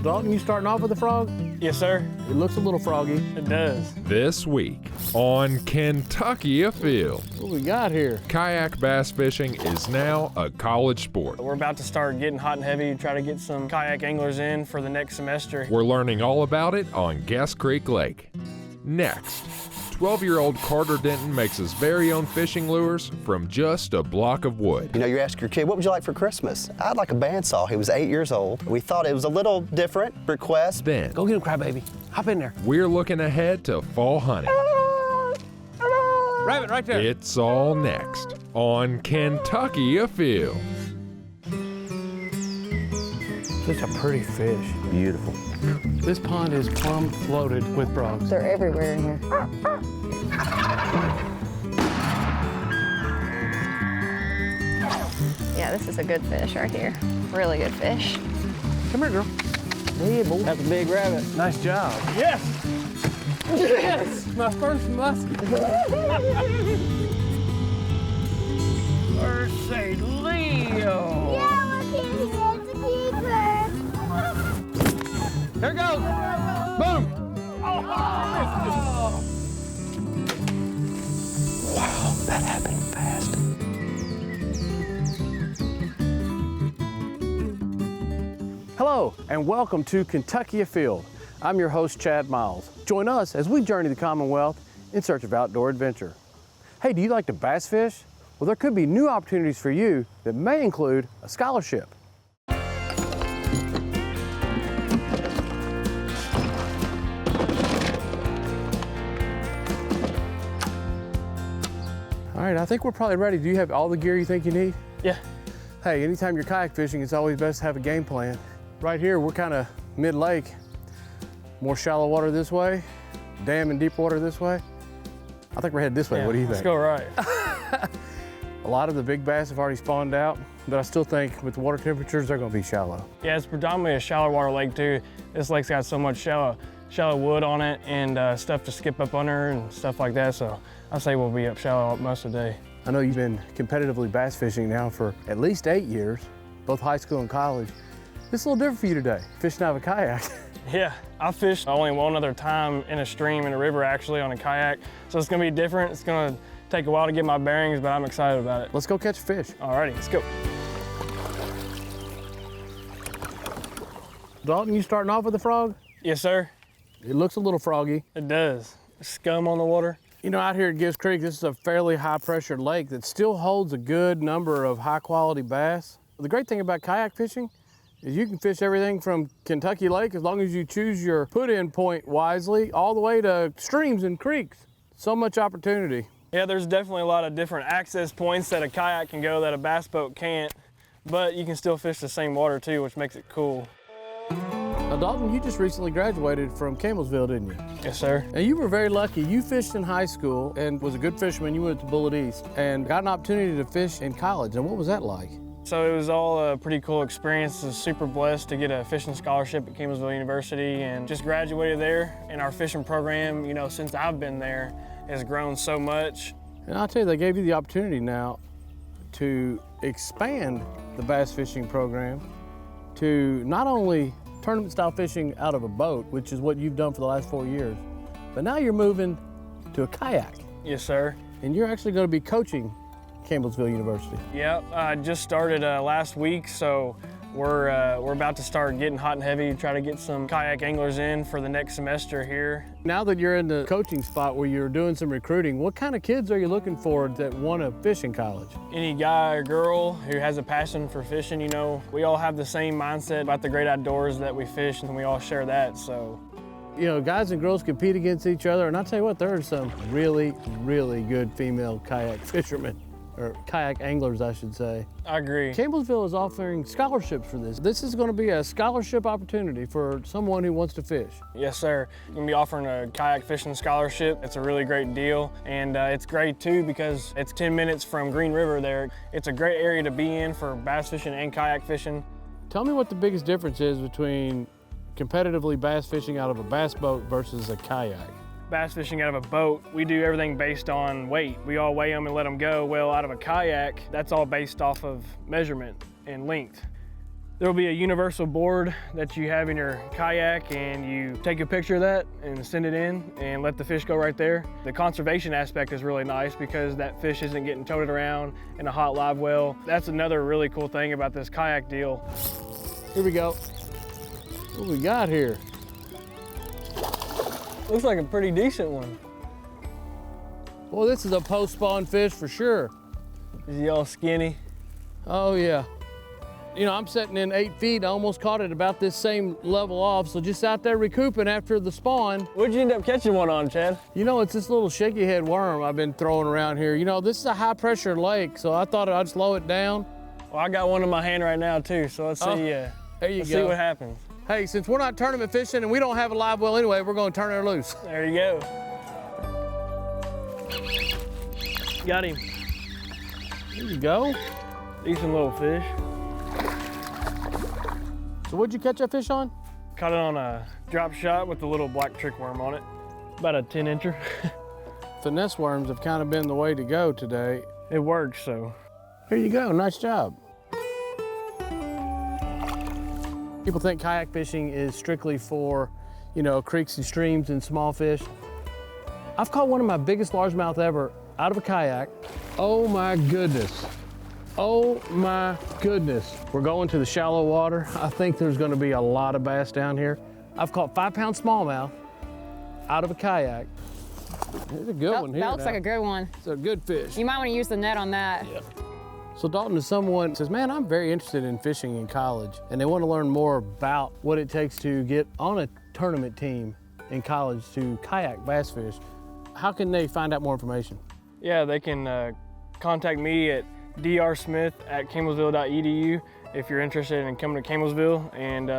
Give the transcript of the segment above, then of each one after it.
Dalton, you starting off with the frog? Yes, sir. It looks a little froggy. It does. This week on Kentucky Afield, What we got here? kayak bass fishing is now a college sport. We're about to start getting hot and heavy, try to get some kayak anglers in for the next semester. We're learning all about it on Guist Creek Lake. Next, 12-year-old Carter Denton makes his very own fishing lures from just a block of wood. You know, you ask your kid, what would you like for Christmas? I'd like a bandsaw. He was 8 years old. We thought it was a little different request. Then, Go get him, crybaby. Hop in there. we're looking ahead to fall hunting. Rabbit, right there. It's all next on Kentucky Afield. Such a pretty fish. Beautiful. This pond is plumb loaded with frogs. They're everywhere in here. Yeah, this is a good fish right here. Really good fish. Come here, girl. Yeah, boy. That's a big rabbit. Nice job. Yes! Yes! My first muskie. Mercy Leo! Yeah, look at it's a keeper. Here it goes. Boom. Wow, that happened fast. Hello, and welcome to Kentucky Afield. I'm your host, Chad Miles. Join us as we journey the Commonwealth in search of outdoor adventure. Hey, do you like to bass fish? Well, there could be new opportunities for you that may include a scholarship. All right, I think we're probably ready. Do you have all the gear you think you need? Yeah. Hey, anytime you're kayak fishing, it's always best to have a game plan. Right here, we're kind of mid-lake. More shallow water this way, dam and deep water this way. I think we're headed this way. Yeah, What do you let's think? go right. A lot of the big bass have already spawned out, but I still think with the water temperatures, they're gonna be shallow. Yeah, it's predominantly a shallow water lake too. This lake's got so much shallow wood on it and stuff to skip up under and stuff like that. So I say we'll be up shallow most of the day. I know you've been competitively bass fishing now for at least 8 years, both high school and college. It's a little different for you today, fishing out of a kayak. Yeah, I fished only one other time in a stream in a river actually on a kayak. So it's gonna be different. It's gonna take a while to get my bearings, but I'm excited about it. Let's go catch a fish. Alrighty, let's go. Dalton, you starting off with the frog? Yes, sir. It looks a little froggy. It does. Scum on the water. You know, out here at Guist Creek, this is a fairly high-pressure lake that still holds a good number of high-quality bass. The great thing about kayak fishing is you can fish everything from Kentucky Lake as long as you choose your put-in point wisely, all the way to streams and creeks. So much opportunity. Yeah, there's definitely a lot of different access points that a kayak can go that a bass boat can't, but you can still fish the same water too, which makes it cool. Now, Dalton, you just recently graduated from Campbellsville, didn't you? Yes, sir. Now, you were very lucky. You fished in high school and was a good fisherman. You went to Ballard East and got an opportunity to fish in college. And what was that like? So it was all a pretty cool experience. I was super blessed to get a fishing scholarship at Campbellsville University and just graduated there. And our fishing program, you know, since I've been there, has grown so much. And I'll tell you, they gave you the opportunity now to expand the bass fishing program to not only tournament-style fishing out of a boat, which is what you've done for the last 4 years, but now you're moving to a kayak. Yes, sir. And you're actually going to be coaching Campbellsville University. Yep, I just started last week, so we're about to start getting hot and heavy, try to get some kayak anglers in for the next semester here. Now that you're in the coaching spot where you're doing some recruiting, what kind of kids are you looking for that want to fish in college? Any guy or girl who has a passion for fishing, you know, we all have the same mindset about the great outdoors that we fish, and we all share that, so. You know, guys and girls compete against each other, and I'll tell you what, there are some really, really good female kayak fishermen. Or kayak anglers, I should say. I agree. Campbellsville is offering scholarships for this. This is going to be a scholarship opportunity for someone who wants to fish. Yes, sir. We're going to be offering a kayak fishing scholarship. It's a really great deal, and it's great too because it's 10 minutes from Green River there. It's a great area to be in for bass fishing and kayak fishing. Tell me what the biggest difference is between competitively bass fishing out of a bass boat versus a kayak. Bass fishing out of a boat, we do everything based on weight. We all weigh them and let them go. Well, out of a kayak, that's all based off of measurement and length. There'll be a universal board that you have in your kayak, and you take a picture of that and send it in and let the fish go right there. The conservation aspect is really nice because that fish isn't getting toted around in a hot live well. That's another really cool thing about this kayak deal. Here we go. What we got here? Looks like a pretty decent one. Well, this is a post-spawn fish for sure. Is he all skinny? Oh yeah. You know, I'm sitting in 8 feet. I almost caught it about this same level off. So just out there recouping after the spawn. What'd you end up catching one on, Chad? You know, it's this little shaky head worm I've been throwing around here. You know, this is a high pressure lake, so I thought I'd slow it down. Well, I got one in my hand right now too, so let's see. There you let's go. see what happens. Hey, since we're not tournament fishing and we don't have a live well anyway, we're gonna turn her loose. There you go. Got him. There you go. Decent little fish. So what'd you catch that fish on? Caught it on a drop shot with a little black trick worm on it. About a 10-incher. Finesse worms have kind of been the way to go today. It works, so. Here you go, nice job. People think kayak fishing is strictly for, you know, creeks and streams and small fish. I've caught one of my biggest largemouth ever out of a kayak. Oh my goodness. Oh my goodness. We're going to the shallow water. I think there's gonna be a lot of bass down here. I've caught 5-pound smallmouth out of a kayak. There's a good one here. That looks like a good one. It's a good fish. You might want to use the net on that. Yeah. So Dalton is someone who says, man, I'm very interested in fishing in college, and they want to learn more about what it takes to get on a tournament team in college to kayak bass fish. How can they find out more information? Yeah, they can contact me at drsmith@campbellsville.edu if you're interested in coming to Campbellsville and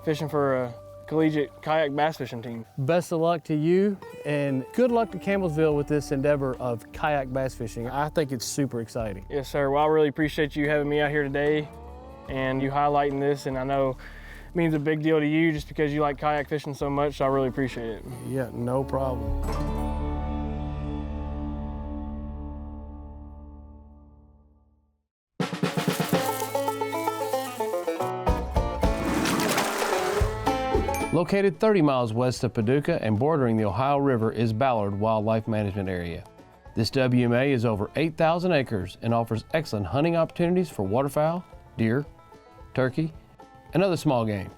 fishing for a collegiate kayak bass fishing team. Best of luck to you, and good luck to Campbellsville with this endeavor of kayak bass fishing. I think it's super exciting. Yes, sir. Well, I really appreciate you having me out here today and you highlighting this, and I know it means a big deal to you just because you like kayak fishing so much, so I really appreciate it. Yeah, no problem. Located 30 miles west of Paducah and bordering the Ohio River is Ballard Wildlife Management Area. This WMA is over 8,000 acres and offers excellent hunting opportunities for waterfowl, deer, turkey, and other small game.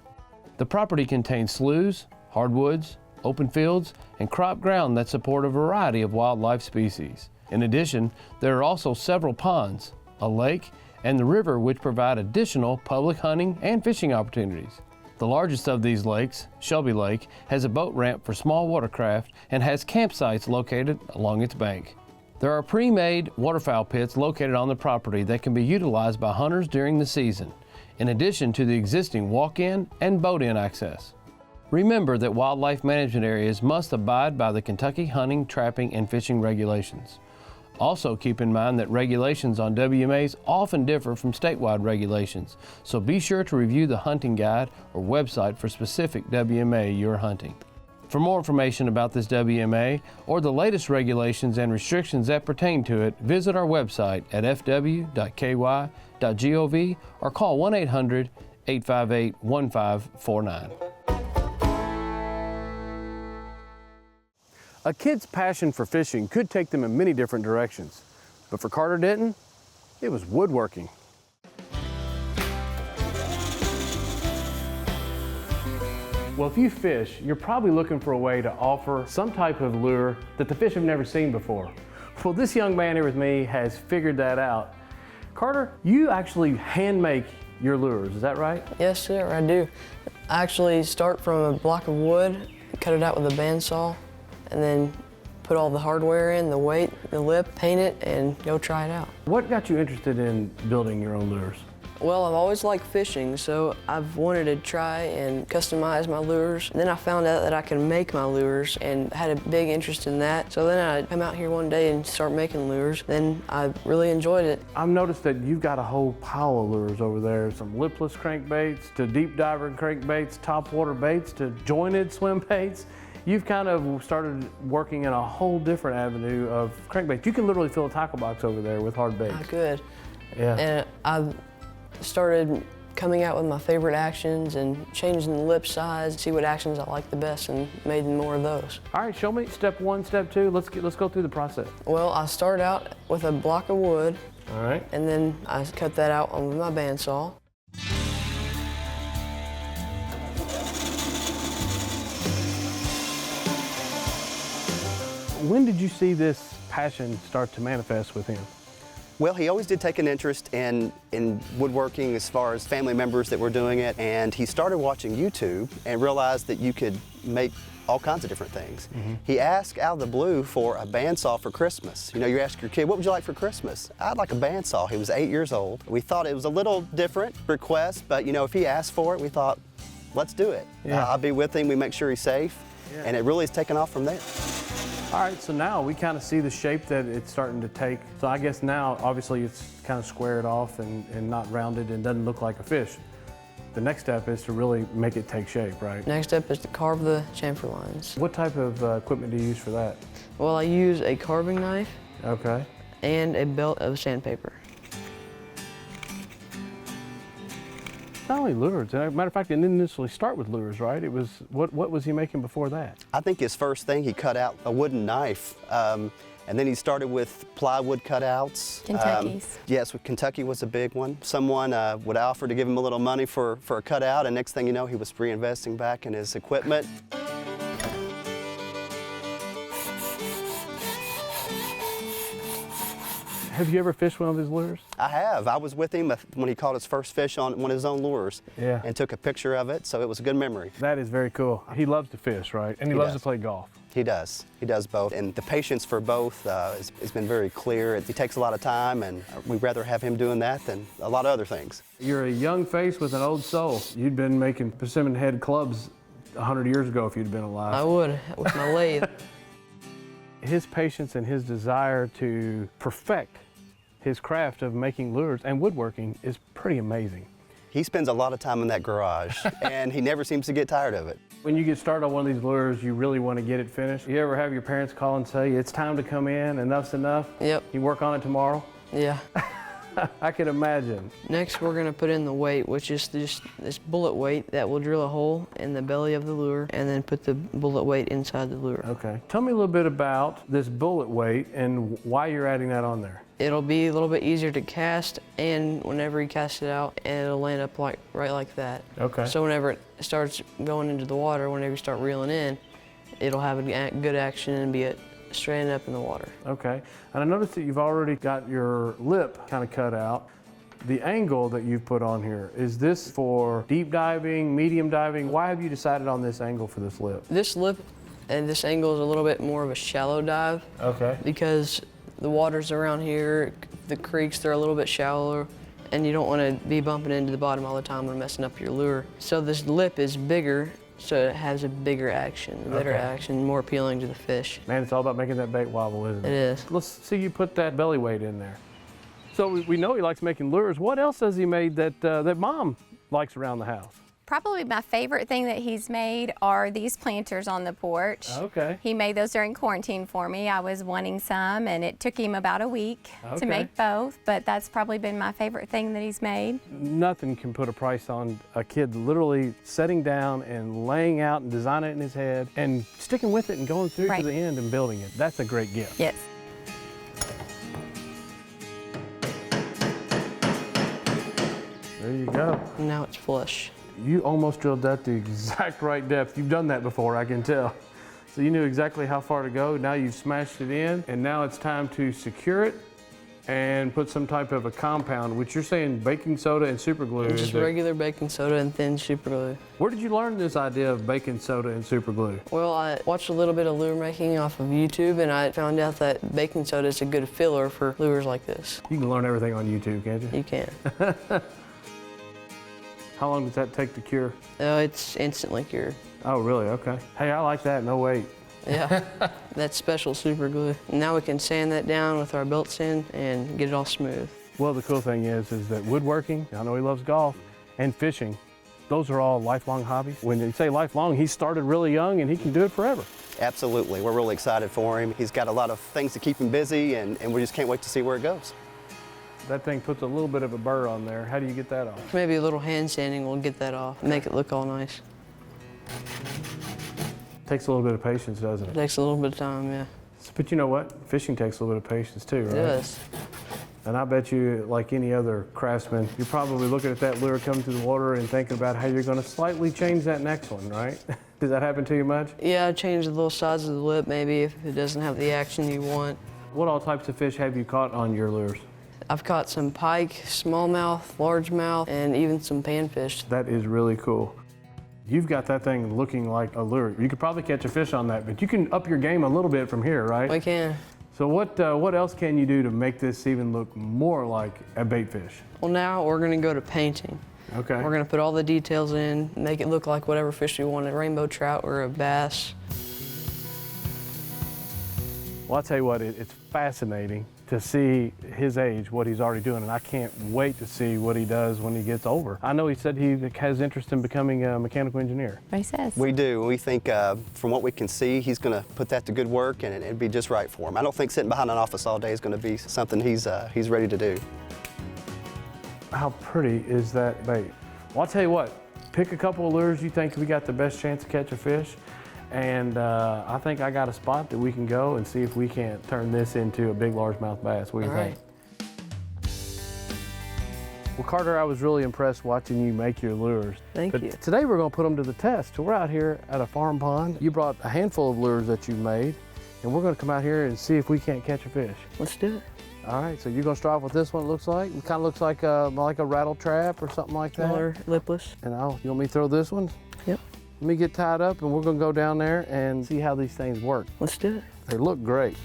The property contains sloughs, hardwoods, open fields, and crop ground that support a variety of wildlife species. In addition, there are also several ponds, a lake, and the river which provide additional public hunting and fishing opportunities. The largest of these lakes, Shelby Lake, has a boat ramp for small watercraft and has campsites located along its bank. There are pre-made waterfowl pits located on the property that can be utilized by hunters during the season, in addition to the existing walk-in and boat-in access. Remember that wildlife management areas must abide by the Kentucky hunting, trapping, and fishing regulations. Also keep in mind that regulations on WMAs often differ from statewide regulations, so be sure to review the hunting guide or website for specific WMA you're hunting. For more information about this WMA or the latest regulations and restrictions that pertain to it, visit our website at fw.ky.gov or call 1-800-858-1549. A kid's passion for fishing could take them in many different directions, but for Carter Denton, it was woodworking. Well, if you fish, you're probably looking for a way to offer some type of lure that the fish have never seen before. Well, this young man here with me has figured that out. Carter, you actually hand make your lures, is that right? Yes, sir, I do. I actually start from a block of wood, cut it out with a bandsaw, and then put all the hardware in, the weight, the lip, paint it, and go try it out. What got you interested in building your own lures? Well, I've always liked fishing, so I've wanted to try and customize my lures. And then I found out that I can make my lures and had a big interest in that. So then I came out here one day and started making lures. Then I really enjoyed it. I've noticed that you've got a whole pile of lures over there, some lipless crankbaits to deep diver crankbaits, topwater baits to jointed swim baits. You've kind of started working in a whole different avenue of crankbaits. You can literally fill a tackle box over there with hard baits. I could. Yeah. And I started coming out with my favorite actions and changing the lip size, see what actions I like the best, and made more of those. All right, show me step 1, step 2. Let's go through the process. Well, I start out with a block of wood, All right. and then I cut that out with my bandsaw. When did you see this passion start to manifest with him? Well, he always did take an interest in woodworking as far as family members that were doing it, and he started watching YouTube and realized that you could make all kinds of different things. He asked out of the blue for a bandsaw for Christmas. You know, you ask your kid, what would you like for Christmas? I'd like a bandsaw. He was 8 years old. We thought it was a little different request, but you know, if he asked for it, we thought, let's do it. Yeah. I'll be with him, we make sure he's safe, and it really has taken off from there. All right, so now we kind of see the shape that it's starting to take. So I guess now, obviously, it's kind of squared off and not rounded and doesn't look like a fish. The next step is to really make it take shape, right? Next step is to carve the chamfer lines. What type of equipment do you use for that? Well, I use a carving knife Okay. and a belt of sandpaper. Not only lures, as a matter of fact, it didn't initially start with lures, right? It was, what was he making before that? I think his first thing, he cut out a wooden knife, and then he started with plywood cutouts. Kentucky's. Yes, Kentucky was a big one. Someone would offer to give him a little money for a cutout, and next thing you know, he was reinvesting back in his equipment. Have you ever fished one of his lures? I have. I was with him when he caught his first fish on one of his own lures, Yeah. and took a picture of it, so it was a good memory. That is very cool. He loves to fish, right? And he loves to play golf. He does. He does both. And the patience for both has been very clear. It takes a lot of time, and we'd rather have him doing that than a lot of other things. You're a young face with an old soul. You'd been making persimmon head clubs 100 years ago if you'd been alive. I would, with my lathe. His patience and his desire to perfect his craft of making lures and woodworking is pretty amazing. He spends a lot of time in that garage, and he never seems to get tired of it. When you get started on one of these lures, you really want to get it finished. You ever have your parents call and say, it's time to come in, enough's enough? Yep. You work on it tomorrow? Yeah. I can imagine. Next, we're gonna put in the weight, which is just this bullet weight that will drill a hole in the belly of the lure and then put the bullet weight inside the lure. Okay. Tell me a little bit about this bullet weight and why you're adding that on there. It'll be a little bit easier to cast, and whenever you cast it out, it'll land up right like that. Okay. So whenever it starts going into the water, whenever you start reeling in, it'll have a good action and be straight up in the water. Okay. And I noticed that you've already got your lip kind of cut out. The angle that you've put on here, is this for deep diving, medium diving? Why have you decided on this angle for this lip? This lip and this angle is a little bit more of a shallow dive Okay. because the waters around here, the creeks, they're a little bit shallower, and you don't want to be bumping into the bottom all the time and messing up your lure. So this lip is bigger, so it has a bigger action, a better action, more appealing to the fish. Man, it's all about making that bait wobble, isn't it? It is. Let's see you put that belly weight in there. So we know he likes making lures. What else has he made that that Mom likes around the house? Probably my favorite thing that he's made are these planters on the porch. Okay. He made those during quarantine for me. I was wanting some, and it took him about a week Okay. to make both, but that's probably been my favorite thing that he's made. Nothing can put a price on a kid literally sitting down and laying out and designing it in his head and sticking with it and going through to the end and building it. That's a great gift. Yes. There you go. Now it's flush. You almost drilled that the exact right depth. You've done that before, I can tell. So you knew exactly how far to go. Now you've smashed it in, and now it's time to secure it and put some type of a compound, which you're saying baking soda and super glue. Just regular baking soda and thin super glue. Where did you learn this idea of baking soda and super glue? Well, I watched a little bit of lure making off of YouTube, and I found out that baking soda is a good filler for lures like this. You can learn everything on YouTube, can't you? You can. How long does that take to cure? It's instantly cured. Oh, really? Okay. Hey, I like that. No wait. Yeah, that's special super glue. Now we can sand that down with our belt sand and get it all smooth. Well, the cool thing is that woodworking, I know he loves golf, and fishing, those are all lifelong hobbies. When you say lifelong, he started really young and he can do it forever. Absolutely. We're really excited for him. He's got a lot of things to keep him busy, and we just can't wait to see where it goes. That thing puts a little bit of a burr on there. How do you get that off? Maybe a little hand sanding will get that off, make it look all nice. Takes a little bit of patience, doesn't It it? takes a little bit of time, yeah. But you know what? Fishing takes a little bit of patience too, right? It does. And I bet you, like any other craftsman, you're probably looking at that lure coming through the water and thinking about how you're going to slightly change that next one, right? Does that happen to you much? Yeah, I change the little size of the lip maybe if it doesn't have the action you want. What all types of fish have you caught on your lures? I've caught some pike, smallmouth, largemouth, and even some panfish. That is really cool. You've got that thing looking like a lure. You could probably catch a fish on that, but you can up your game a little bit from here, right? I can. So what else can you do to make this even look more like a bait fish? Well, now we're gonna go to painting. Okay. We're gonna put all the details in, make it look like whatever fish we want, a rainbow trout or a bass. Well, I'll tell you what, it's fascinating to see his age, what he's already doing, and I can't wait to see what he does when he gets older. I know he said he has interest in becoming a mechanical engineer. What he says. We do. We think from what we can see, he's going to put that to good work and it'd be just right for him. I don't think sitting behind an office all day is going to be something he's ready to do. How pretty is that bait? Well, I'll tell you what, pick a couple of lures you think we got the best chance to catch a fish, and I think I got a spot that we can go and see if we can't turn this into a big largemouth bass. What do you All think? Well, Carter, I was really impressed watching you make your lures. Thank But you. today we're going to put them to the test. We're out here at a farm pond. You brought a handful of lures that you made, and we're going to come out here and see if we can't catch a fish. Let's do it. All right, so you're going to start off with this one, it looks like. It kind of looks like a rattle trap or something like that. Smaller, lipless. And you want me to throw this one? Yep. Let me get tied up and we're gonna go down there and see how these things work. Let's do it. They look great.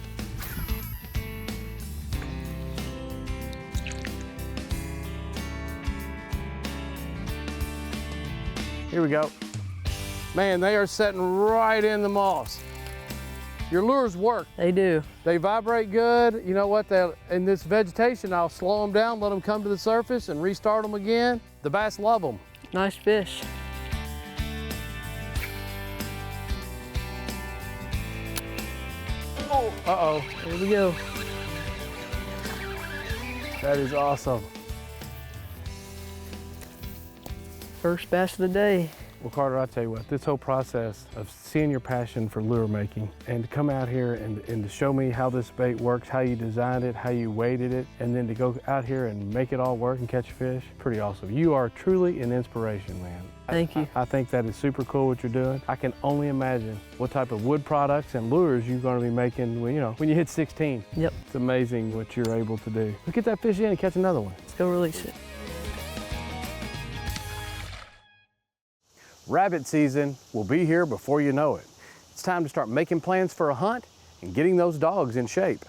Here we go. Man, they are setting right in the moss. Your lures work. They do. They vibrate good. You know what, in this vegetation, I'll slow them down, let them come to the surface and restart them again. The bass love them. Nice fish. Uh-oh. Here we go. That is awesome. First bass of the day. Well, Carter, I'll tell you what, this whole process of seeing your passion for lure making and to come out here and to show me how this bait works, how you designed it, how you weighted it, and then to go out here and make it all work and catch fish, pretty awesome. You are truly an inspiration, man. Thank you. I think that is super cool what you're doing. I can only imagine what type of wood products and lures you're going to be making when you hit 16. Yep. It's amazing what you're able to do. Let's get that fish in and catch another one. Let's go release it. Rabbit season will be here before you know it. It's time to start making plans for a hunt and getting those dogs in shape.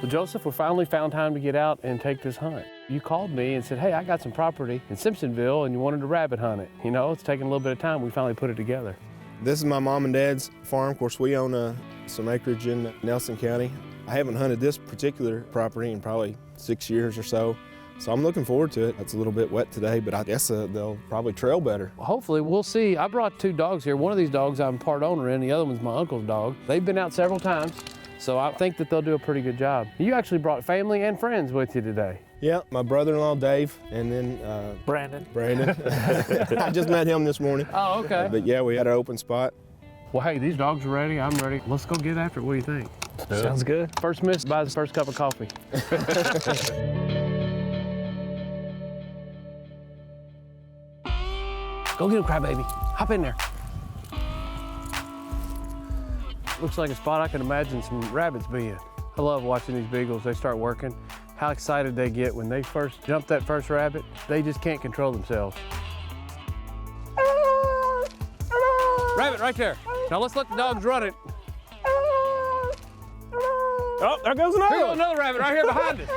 Well, Joseph, we finally found time to get out and take this hunt. You called me and said, hey, I got some property in Simpsonville and you wanted to rabbit hunt it. You know, it's taken a little bit of time. We finally put it together. This is my mom and dad's farm. Of course, we own some acreage in Nelson County. I haven't hunted this particular property in probably 6 years or so, so I'm looking forward to it. It's a little bit wet today, but I guess they'll probably trail better. Hopefully, we'll see. I brought 2 dogs here. One of these dogs I'm part owner in, the other one's my uncle's dog. They've been out several times, so I think that they'll do a pretty good job. You actually brought family and friends with you today. Yeah, my brother-in-law, Dave, and then Brandon. I just met him this morning. Oh, okay. But yeah, we had an open spot. Well, hey, these dogs are ready. I'm ready. Let's go get after it. What do you think? Sounds good. First miss buys the first cup of coffee. Go get him, crybaby. Hop in there. Looks like a spot I can imagine some rabbits being. I love watching these beagles. They start working. How excited they get when they first jump that first rabbit. They just can't control themselves. Rabbit right there. Now let's let the dogs run it. Oh, there goes another Here goes one. another rabbit right here behind us.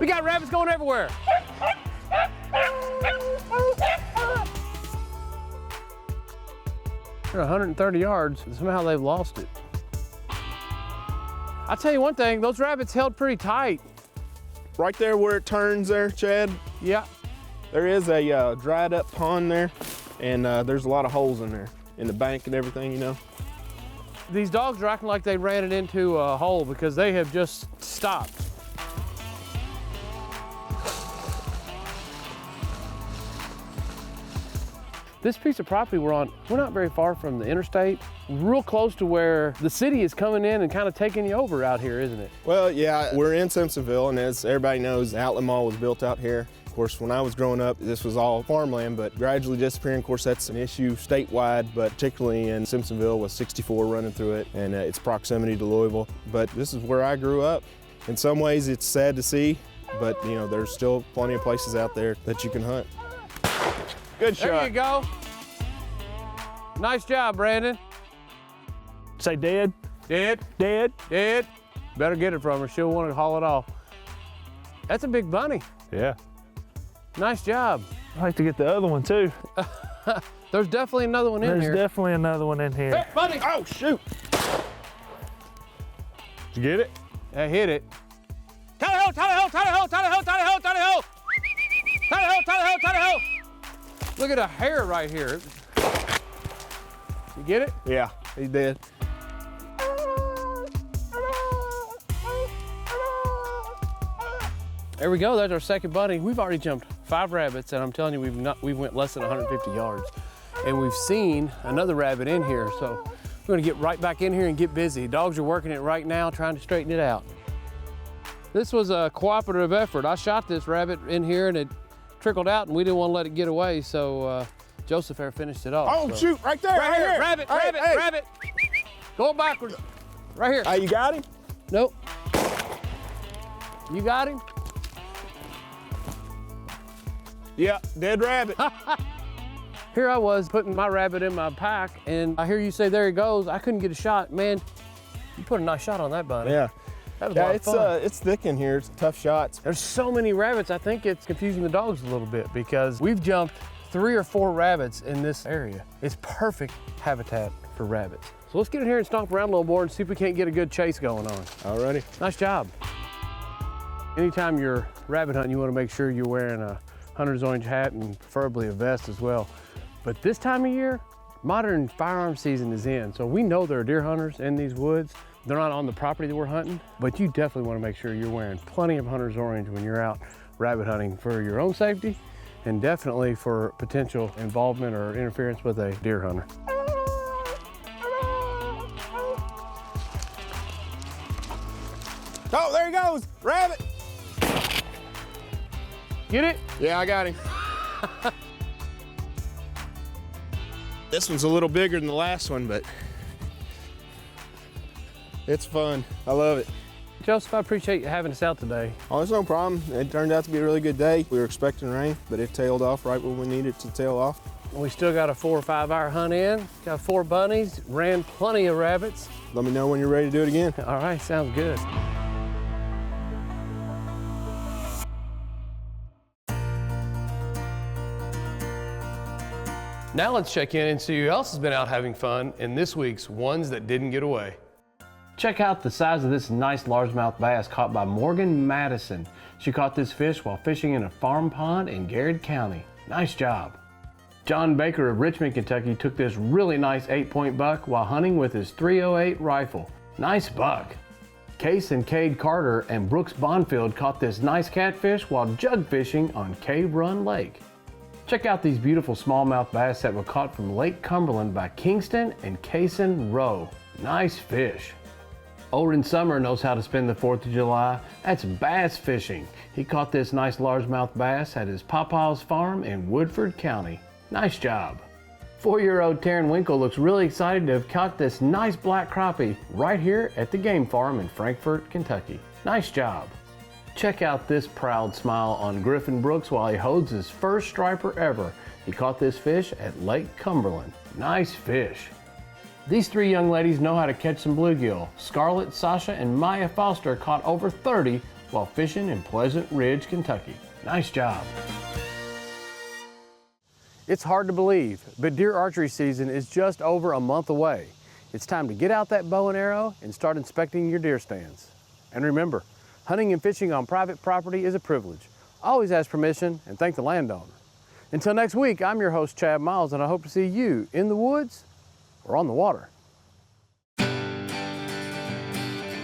We got rabbits going everywhere. They're 130 yards. Somehow they've lost it. I'll tell you one thing, those rabbits held pretty tight. Right there where it turns there, Chad, Yeah. there is a dried up pond there. and there's a lot of holes in there, in the bank and everything, you know. These dogs are acting like they ran it into a hole because they have just stopped. This piece of property we're on, we're not very far from the interstate, real close to where the city is coming in and kind of taking you over out here, isn't it? Well, yeah, we're in Simpsonville, and as everybody knows, the Outlet Mall was built out here. Of course, when I was growing up, this was all farmland, but gradually disappearing. Of course, that's an issue statewide, but particularly in Simpsonville with 64 running through it and its proximity to Louisville. But this is where I grew up. In some ways, it's sad to see, but you know, there's still plenty of places out there that you can hunt. Good shot. There you go. Nice job, Brandon. Say dead. Dead. Dead. Dead. Better get it from her. She'll want to haul it off. That's a big bunny. Yeah. Nice job. I like to get the other one too. There's definitely another one in here. There's definitely another one in here. Hey, bunny! Oh, shoot. Did you get it? I hit it. Tally ho, tally ho, tally ho, tally ho, tally ho, tally ho! Tally ho, tally ho, tally ho! Look at the hair right here. You get it? Yeah, he did. There we go, that's our second bunny. We've already jumped 5 rabbits, and I'm telling you, we've went less than 150 yards. And we've seen another rabbit in here, so we're gonna get right back in here and get busy. Dogs are working it right now, trying to straighten it out. This was a cooperative effort. I shot this rabbit in here and it trickled out, and we didn't want to let it get away, so Joseph there finished it off. Oh, so. shoot, right there, Right here, rabbit, Hey, rabbit, hey. rabbit. Going backwards, right here. Hey, you got him? Nope. You got him? Yeah, dead rabbit. Here I was putting my rabbit in my pack, and I hear you say, there he goes. I couldn't get a shot. Man, you put a nice shot on that bunny. Yeah. That was a lot of fun. It's thick in here. It's tough shots. There's so many rabbits, I think it's confusing the dogs a little bit because we've jumped 3 or 4 rabbits in this area. It's perfect habitat for rabbits. So let's get in here and stomp around a little more and see if we can't get a good chase going on. Alrighty. Nice job. Anytime you're rabbit hunting, you want to make sure you're wearing a hunter's orange hat and preferably a vest as well. But this time of year, modern firearm season is in. So we know there are deer hunters in these woods. They're not on the property that we're hunting, but you definitely want to make sure you're wearing plenty of hunter's orange when you're out rabbit hunting for your own safety and definitely for potential involvement or interference with a deer hunter. Oh, there he goes, rabbit. Get it? Yeah, I got him. This one's a little bigger than the last one, but it's fun. I love it. Joseph, I appreciate you having us out today. Oh, it's no problem. It turned out to be a really good day. We were expecting rain, but it tailed off right when we needed it to tail off. We still got a 4 or 5 hour hunt in. Got 4 bunnies, ran plenty of rabbits. Let me know when you're ready to do it again. All right, sounds good. Now let's check in and see who else has been out having fun in this week's Ones That Didn't Get Away. Check out the size of this nice largemouth bass caught by Morgan Madison. She caught this fish while fishing in a farm pond in Garrett County. Nice job. John Baker of Richmond, Kentucky took this really nice 8-point buck while hunting with his .308 rifle. Nice buck. Case and Cade Carter and Brooks Bonfield caught this nice catfish while jug fishing on Cave Run Lake. Check out these beautiful smallmouth bass that were caught from Lake Cumberland by Kingston and Kaysen Rowe. Nice fish. Olden Summer knows how to spend the 4th of July. That's bass fishing. He caught this nice largemouth bass at his Pawpaw's farm in Woodford County. Nice job. 4-year-old Taryn Winkle looks really excited to have caught this nice black crappie right here at the game farm in Frankfort, Kentucky. Nice job. Check out this proud smile on Griffin Brooks while he holds his first striper ever. He caught this fish at Lake Cumberland. Nice fish. These 3 young ladies know how to catch some bluegill. Scarlett, Sasha, and Maya Foster caught over 30 while fishing in Pleasant Ridge, Kentucky. Nice job. It's hard to believe, but deer archery season is just over a month away. It's time to get out that bow and arrow and start inspecting your deer stands. And remember, hunting and fishing on private property is a privilege. Always ask permission and thank the landowner. Until next week, I'm your host, Chad Miles, and I hope to see you in the woods or on the water.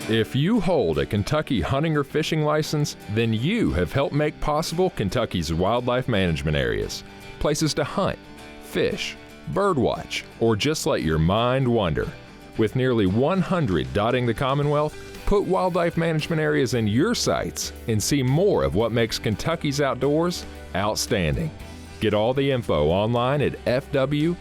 If you hold a Kentucky hunting or fishing license, then you have helped make possible Kentucky's wildlife management areas. Places to hunt, fish, birdwatch, or just let your mind wander. With nearly 100 dotting the Commonwealth, put wildlife management areas in your sights and see more of what makes Kentucky's outdoors outstanding. Get all the info online at fw.ky.gov.